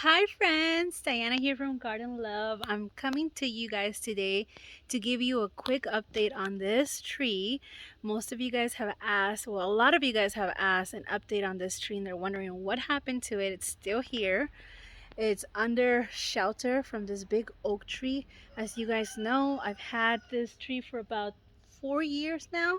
Hi friends, Diana here from Garden Love. I'm coming to you guys today to give you a quick update on this tree. Most of you guys have asked, well, a lot of you guys have asked an update on this tree and they're wondering what happened to it. It's still here. It's under shelter from this big oak tree. As you guys know, I've had this tree for about 4 years now.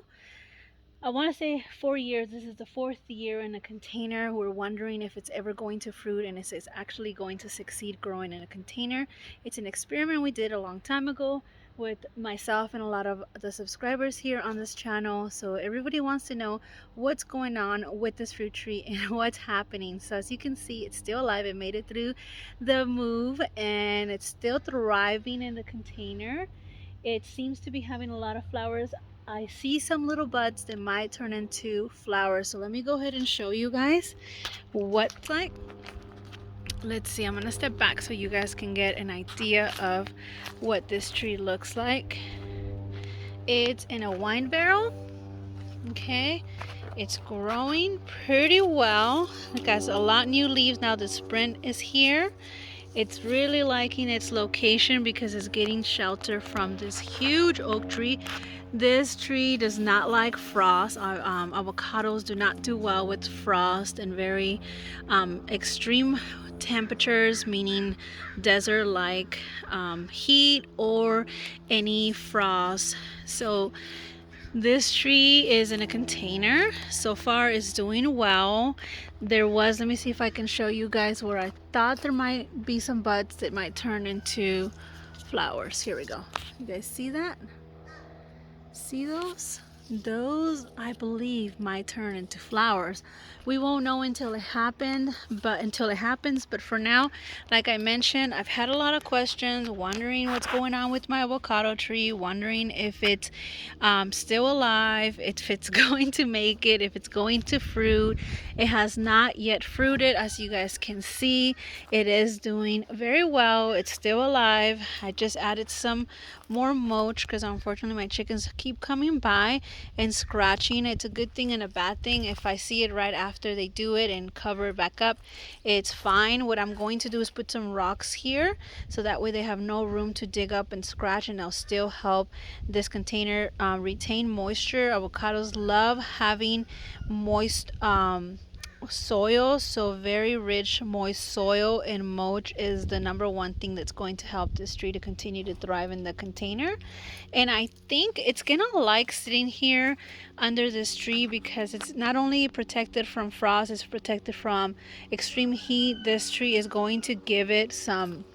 I want to say 4 years. This is the fourth year in a container. We're wondering if it's ever going to fruit and it's actually going to succeed growing in a container. It's an experiment we did a long time ago with myself and a lot of the subscribers here on this channel. So everybody wants to know what's going on with this fruit tree and what's happening. So as you can see, it's still alive. It made it through the move and it's still thriving in the container. It seems to be having a lot of flowers. I see some little buds that might turn into flowers. So let me go ahead and show you guys what it's like. Let's see, I'm gonna step back so you guys can get an idea of what this tree looks like. It's in a wine barrel, okay? It's growing pretty well. It got a lot new leaves now. The sprint is here. It's really liking its location because it's getting shelter from this huge oak tree. This tree does not like frost. Avocados do not do well with frost and very extreme temperatures, meaning desert-like heat or any frost. So this tree is in a container. So far it's doing well. Let me see if I can show you guys where I thought there might be some buds that might turn into flowers. Here we go. You guys see that? See those? Those, I believe, might turn into flowers. We won't know until it happens, but for now, like I mentioned, I've had a lot of questions, wondering what's going on with my avocado tree, wondering if it's still alive, if it's going to make it, if it's going to fruit. It has not yet fruited, as you guys can see. It is doing very well. It's still alive. I just added some more mulch because unfortunately my chickens keep coming by and scratching. It's a good thing and a bad thing. If I see it right after they do it and cover it back up, it's fine. What I'm going to do is put some rocks here so that way they have no room to dig up and scratch, and they'll still help this container retain moisture. Avocados love having moist soil, so very rich moist soil and mulch is the number one thing that's going to help this tree to continue to thrive in the container. And I think it's gonna like sitting here under this tree because it's not only protected from frost, it's protected from extreme heat. This tree is going to give it some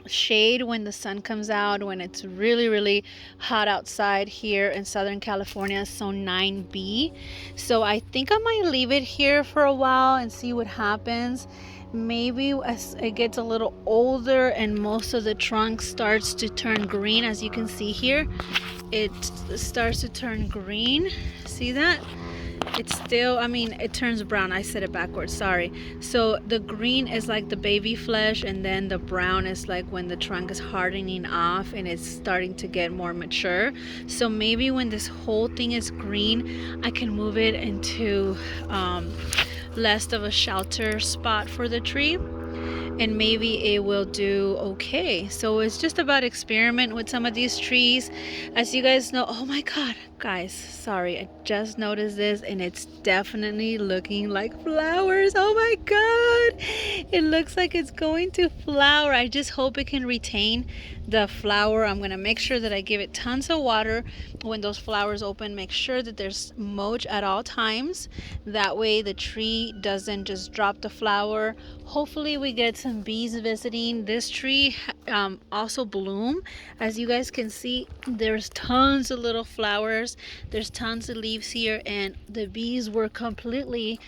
shade when the sun comes out, when it's really hot outside here in Southern California, so 9B. So I think I might leave it here for a while and see what happens. Maybe as it gets a little older and most of the trunk starts to turn green, as you can see here, it starts to turn green. See that? It's still, I mean, it turns brown. I said it backwards, sorry. So the green is like the baby flesh, and then the brown is like when the trunk is hardening off and it's starting to get more mature. So maybe when this whole thing is green, I can move it into less of a shelter spot for the tree, and maybe it will do okay. So it's just about experiment with some of these trees. As you guys know, oh my god guys, sorry, I just noticed this and it's definitely looking like flowers. Oh my god, it looks like it's going to flower. I just hope it can retain the flower. I'm gonna make sure that I give it tons of water when those flowers open. Make sure that there's mulch at all times, that way the tree doesn't just drop the flower. Hopefully we get some bees visiting. This tree also bloom. As you guys can see, there's tons of little flowers, there's tons of leaves here, and the bees were completely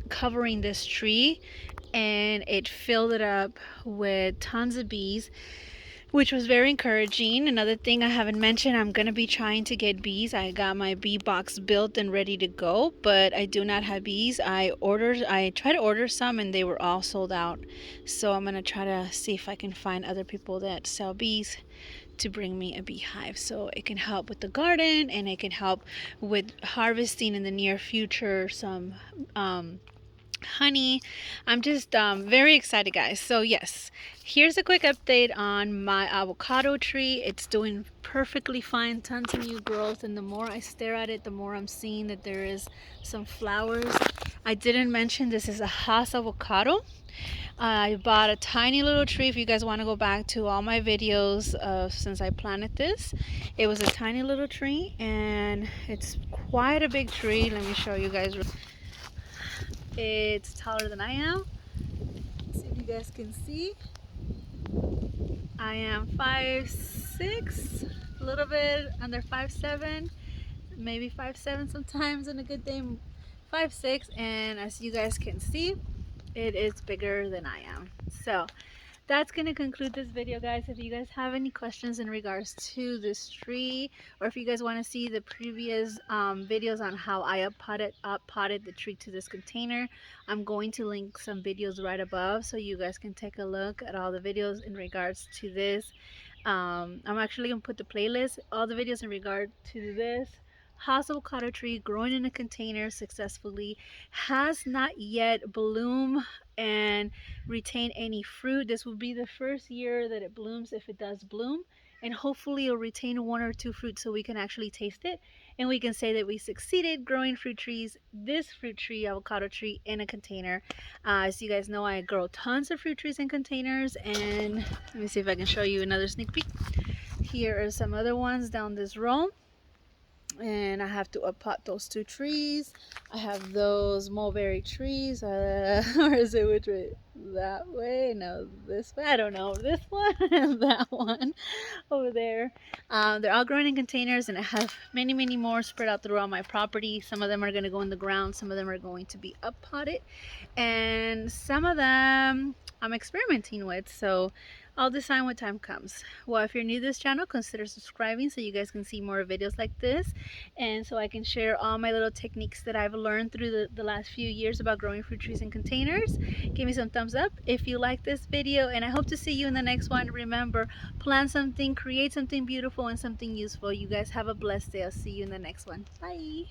covering this tree, and it filled it up with tons of bees, which was very encouraging. Another thing I haven't mentioned, I'm going to be trying to get bees. I got my bee box built and ready to go, but I do not have bees. I tried to order some and they were all sold out. So I'm going to try to see if I can find other people that sell bees to bring me a beehive so it can help with the garden and it can help with harvesting in the near future some honey. I'm just very excited, guys. So yes, here's a quick update on my avocado tree. It's doing perfectly fine, tons of new growth, and the more I stare at it, the more I'm seeing that there is some flowers. I didn't mention this is a Hass avocado. I bought a tiny little tree. If you guys want to go back to all my videos since I planted this, it was a tiny little tree, and it's quite a big tree. Let me show you guys. It's taller than I am. See if you guys can see. I am 5'6", a little bit under 5'7", maybe 5'7" sometimes in a good day, 5'6", and as you guys can see, it is bigger than I am. So that's going to conclude this video, guys. If you guys have any questions in regards to this tree, or if you guys want to see the previous videos on how I up potted the tree to this container, I'm going to link some videos right above so you guys can take a look at all the videos in regards to this. I'm actually going to put the playlist, all the videos in regard to this Hass avocado tree growing in a container successfully. Has not yet bloomed and retain any fruit. This will be the first year that it blooms, if it does bloom, and hopefully it'll retain one or two fruits so we can actually taste it and we can say that we succeeded growing fruit trees, this fruit tree, avocado tree, in a container. As you guys know, I grow tons of fruit trees in containers, and let me see if I can show you another sneak peek. Here are some other ones down this row, and I have to pot those two trees. I have those mulberry trees. Or is it which way? That way? No, this way. I don't know. This one and that one over there. They're all growing in containers, and I have many, many more spread out throughout my property. Some of them are going to go in the ground. Some of them are going to be up potted, and some of them I'm experimenting with. So I'll decide when time comes. Well, if you're new to this channel, consider subscribing so you guys can see more videos like this, and so I can share all my little techniques that I've learned through the last few years about growing fruit trees in containers. Give me some thumbs up if you like this video, and I hope to see you in the next one. Remember, plant something, create something beautiful and something useful. You guys have a blessed day. I'll see you in the next one. Bye.